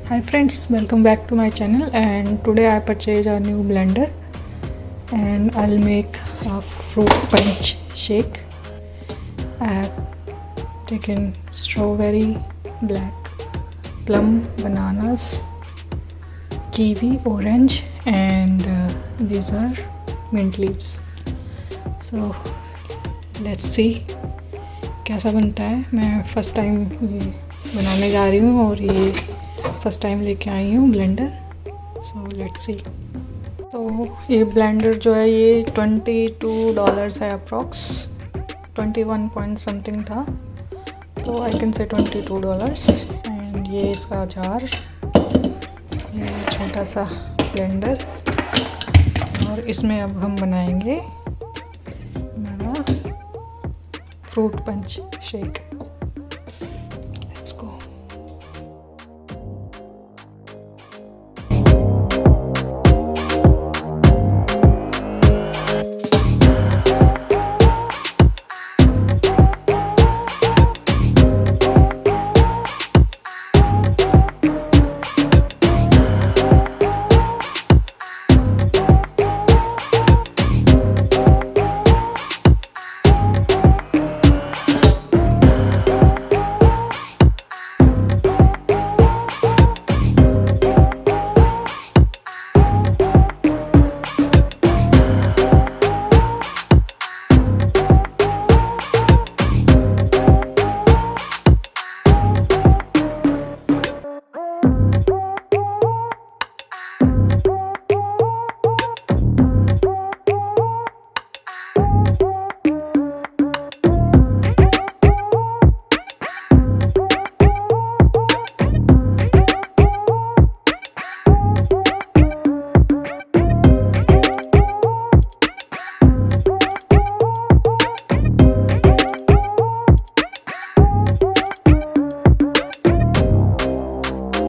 Hi friends, welcome back to my channel, and today I purchased a new blender and I'll make a fruit punch shake. I have taken strawberry, black plum, bananas, kiwi, orange, and these are mint leaves. So let's see कैसा बनता है। मैं first time ये बनाने जा रही हूँ और ये फर्स्ट टाइम लेके आई हूँ ब्लेंडर। So let's see. तो ये ब्लेंडर जो है ये $22 है अप्रॉक्स, 21 पॉइंट समथिंग था, तो आई कैन से $22। एंड ये इसका जार, ये छोटा सा ब्लेंडर, और इसमें अब हम बनाएंगे हमारा फ्रूट पंच शेक।